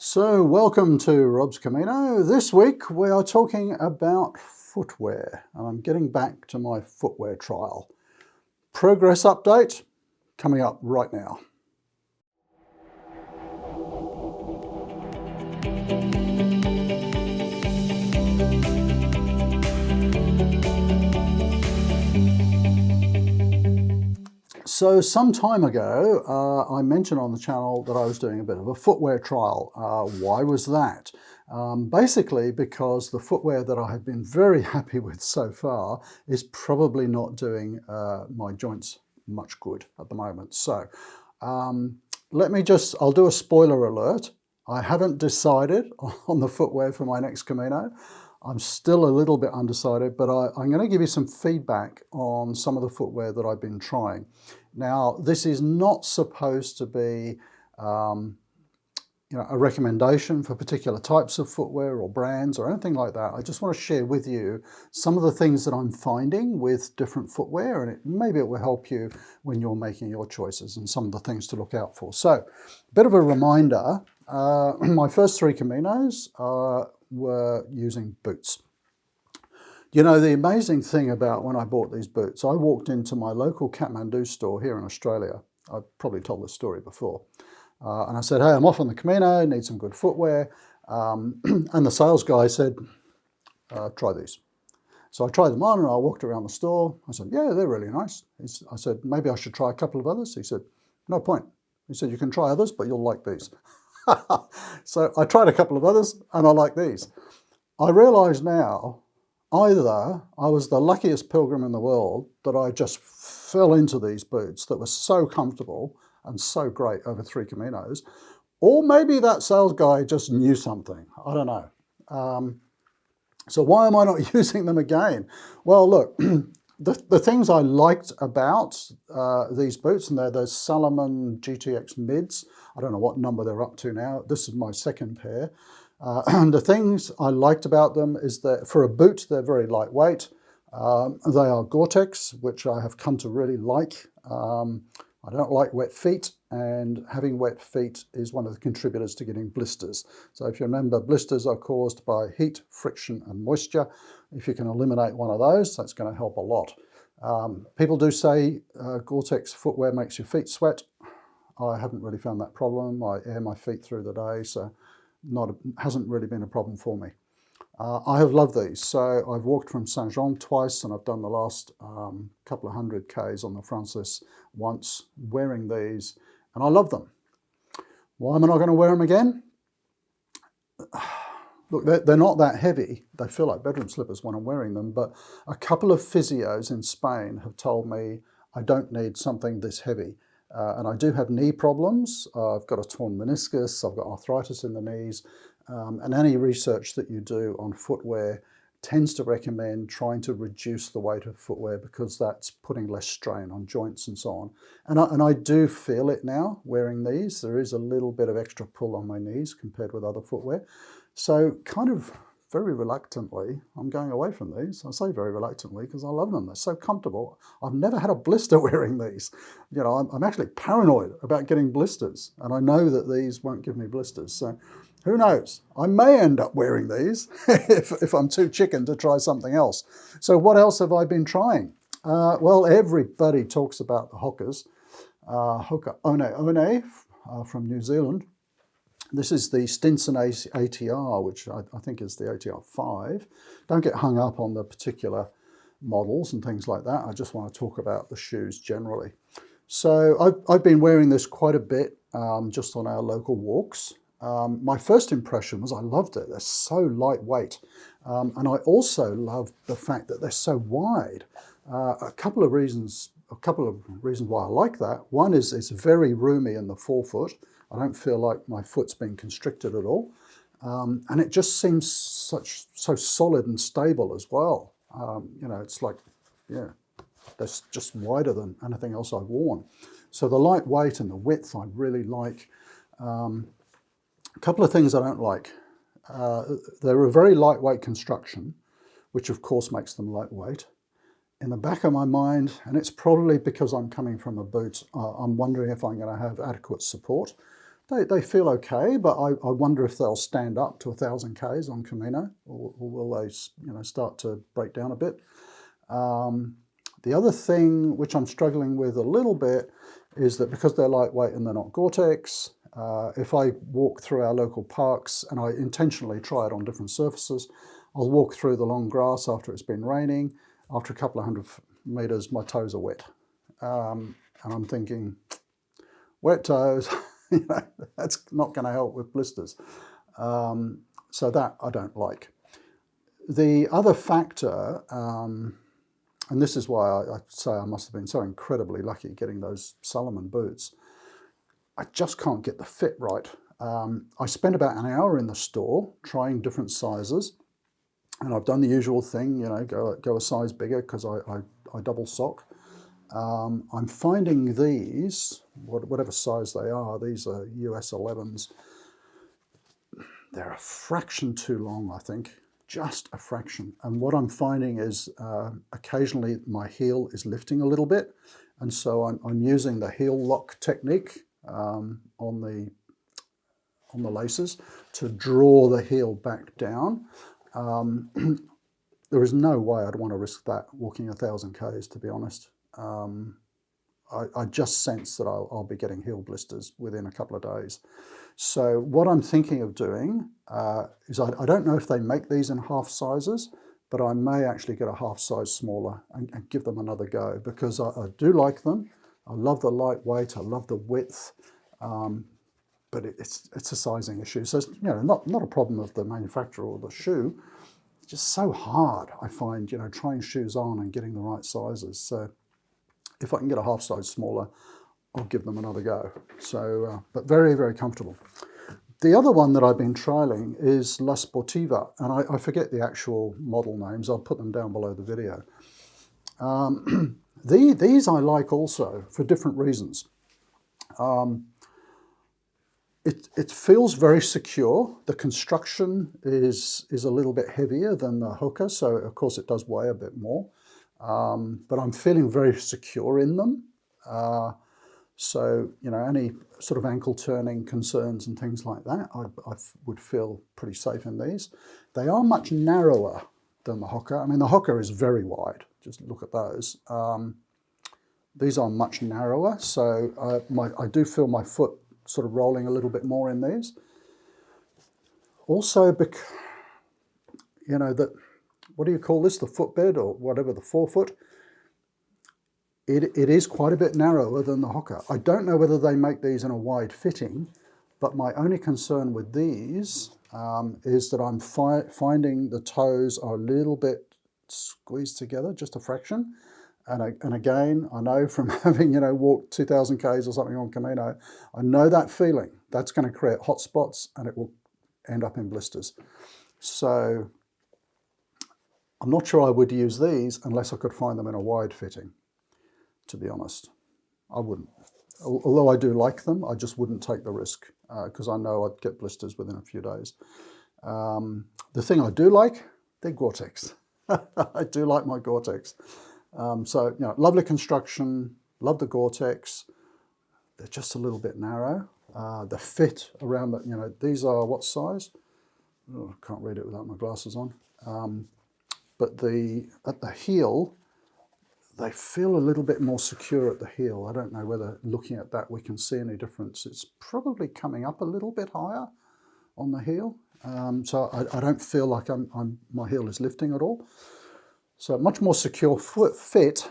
So welcome to Rob's Camino. This week we are talking about footwear, and I'm getting back to my footwear trial. Progress update coming up right now. So some time ago, I mentioned on the channel that I was doing a bit of a footwear trial. Why was that? Basically because the footwear that I have been very happy with so far is probably not doing my joints much good at the moment. So I'll do a spoiler alert. I haven't decided on the footwear for my next Camino. I'm still a little bit undecided, but I'm going to give you some feedback on some of the footwear that I've been trying. Now, this is not supposed to be a recommendation for particular types of footwear or brands or anything like that. I just want to share with you some of the things that I'm finding with different footwear, and maybe it will help you when you're making your choices and some of the things to look out for. So, a bit of a reminder, my first 3 Caminos were using boots. You know, the amazing thing about when I bought these boots, I walked into my local Kathmandu store here in Australia. I've probably told this story before. And I said, hey, I'm off on the Camino, need some good footwear. And the sales guy said, try these. So I tried them on and I walked around the store. I said, yeah, they're really nice. I said, maybe I should try a couple of others. He said, no point. He said, you can try others, but you'll like these. So I tried a couple of others and I like these. I realize now, either I was the luckiest pilgrim in the world that I just fell into these boots that were so comfortable and so great over 3 Caminos, or maybe that sales guy just knew something. I don't know. So why am I not using them again? Well, look, the things I liked about these boots, and they're those Salomon GTX mids. I don't know what number they're up to now. This is my second pair. And the things I liked about them is that for a boot, they're very lightweight. They are gore-tex, which I have come to really like. I don't like wet feet, and having wet feet is one of the contributors to getting blisters. So if you remember, blisters are caused by heat, friction, and moisture. If you can eliminate one of those, that's going to help a lot. People do say gore-tex footwear makes your feet sweat. I haven't really found that problem. I air my feet through the day, so hasn't really been a problem for me. I have loved these. So I've walked from Saint-Jean twice, and I've done the last couple of 100 Ks on the Francis once wearing these, and I love them. Why am I not going to wear them again? Look, they're not that heavy. They feel like bedroom slippers when I'm wearing them, but a couple of physios in Spain have told me I don't need something this heavy. And I do have knee problems. I've got a torn meniscus, I've got arthritis in the knees, and any research that you do on footwear tends to recommend trying to reduce the weight of footwear because that's putting less strain on joints and so on. And I do feel it now wearing these. There is a little bit of extra pull on my knees compared with other footwear. So kind of very reluctantly, I'm going away from these. I say very reluctantly because I love them. They're so comfortable. I've never had a blister wearing these. You know, I'm actually paranoid about getting blisters, and I know that these won't give me blisters. So who knows? I may end up wearing these if I'm too chicken to try something else. So what else have I been trying? Well, everybody talks about the Hokas. Hoka from New Zealand. This is the Stinson ATR, which I think is the ATR 5. Don't get hung up on the particular models and things like that. I just want to talk about the shoes generally. So I've been wearing this quite a bit just on our local walks. My first impression was I loved it. They're so lightweight. And I also love the fact that they're so wide. A couple of reasons why I like that. One is it's very roomy in the forefoot. I don't feel like my foot's being constricted at all. And it just seems so solid and stable as well. You know, it's like, yeah, that's just wider than anything else I've worn. So the lightweight and the width I really like. A couple of things I don't like. They're a very lightweight construction, which of course makes them lightweight. In the back of my mind, and it's probably because I'm coming from a boot, I'm wondering if I'm going to have adequate support. they feel okay, but I wonder if they'll stand up to 1,000 Ks on Camino, or will they, start to break down a bit. The other thing which I'm struggling with a little bit is that because they're lightweight and they're not Gore-Tex, if I walk through our local parks and I intentionally try it on different surfaces, I'll walk through the long grass after it's been raining. After a couple of 100 meters, my toes are wet. And I'm thinking, wet toes, that's not going to help with blisters. So that I don't like. The other factor, and this is why I say I must have been so incredibly lucky getting those Salomon boots, I just can't get the fit right. I spent about an hour in the store trying different sizes, and I've done the usual thing, go a size bigger because I double sock. I'm finding these, whatever size they are, these are US 11s, they're a fraction too long, I think, just a fraction. And what I'm finding is occasionally my heel is lifting a little bit, and so I'm using the heel lock technique on the laces to draw the heel back down. There is no way I'd want to risk that walking 1,000 Ks, to be honest. I just sense that I'll be getting heel blisters within a couple of days. So what I'm thinking of doing is I don't know if they make these in half sizes, but I may actually get a half size smaller and give them another go, because I do like them. I love the lightweight, I love the width, but it's a sizing issue. So it's, not a problem of the manufacturer or the shoe. It's just so hard, I find, trying shoes on and getting the right sizes. So if I can get a half size smaller, I'll give them another go. So, but very, very comfortable. The other one that I've been trialing is La Sportiva, and I forget the actual model names. I'll put them down below the video. These I like also for different reasons. It feels very secure. The construction is a little bit heavier than the Hoka, so of course it does weigh a bit more. But I'm feeling very secure in them. So, any sort of ankle turning concerns and things like that, I would feel pretty safe in these. They are much narrower than the Hoka. I mean, the Hoka is very wide. Just look at those. These are much narrower, so I do feel my foot sort of rolling a little bit more in these. Also, what do you call this? The footbed or whatever, the forefoot. It is quite a bit narrower than the Hoka. I don't know whether they make these in a wide fitting, but my only concern with these is that I'm finding the toes are a little bit squeezed together, just a fraction. And again, I know from having, walked 2,000 Ks or something on Camino, I know that feeling. That's going to create hot spots and it will end up in blisters. So I'm not sure I would use these unless I could find them in a wide fitting, to be honest. I wouldn't. Although I do like them, I just wouldn't take the risk because I know I'd get blisters within a few days. The thing I do like, they're Gore-Tex. I do like my Gore-Tex. So, lovely construction, love the Gore-Tex. They're just a little bit narrow. The fit around that, these are what size? Oh, I can't read it without my glasses on. But at the heel, they feel a little bit more secure at the heel. I don't know whether looking at that we can see any difference. It's probably coming up a little bit higher on the heel. So I don't feel like my heel is lifting at all. So much more secure foot fit,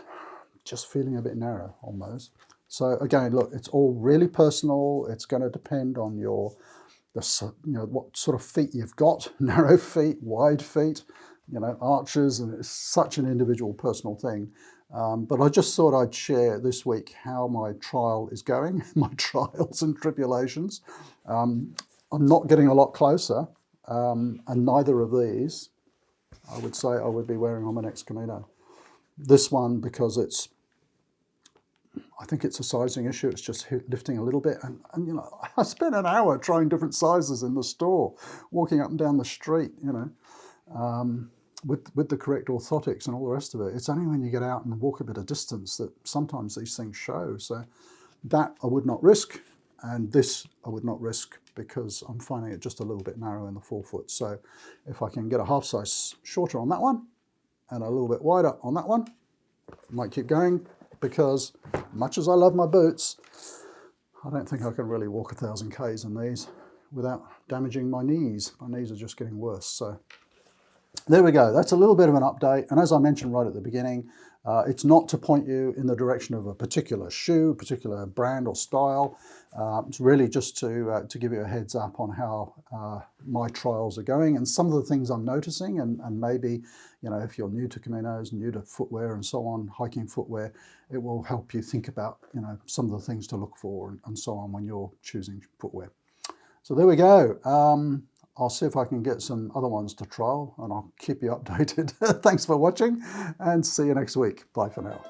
just feeling a bit narrow on those. So again, look, it's all really personal. It's going to depend on what sort of feet you've got, narrow feet, wide feet, arches, and it's such an individual personal thing. But I just thought I'd share this week how my trial is going, my trials and tribulations. I'm not getting a lot closer, and neither of these, I would say I would be wearing on my next Camino. This one, because I think it's a sizing issue, it's just lifting a little bit. And I spent an hour trying different sizes in the store, walking up and down the street, with the correct orthotics and all the rest of it. It's only when you get out and walk a bit of distance that sometimes these things show. So that I would not risk. And this I would not risk because I'm finding it just a little bit narrow in the forefoot. So if I can get a half size shorter on that one and a little bit wider on that one, I might keep going, because much as I love my boots, I don't think I can really walk 1,000 Ks in these without damaging my knees. My knees are just getting worse. So there we go. That's a little bit of an update. And as I mentioned right at the beginning, it's not to point you in the direction of a particular shoe, particular brand or style. It's really just to give you a heads up on how my trials are going and some of the things I'm noticing. And maybe, you know, if you're new to Caminos, new to footwear and so on, hiking footwear, it will help you think about, you know, some of the things to look for and so on when you're choosing footwear. So there we go. I'll see if I can get some other ones to trial, and I'll keep you updated. Thanks for watching, and see you next week. Bye for now.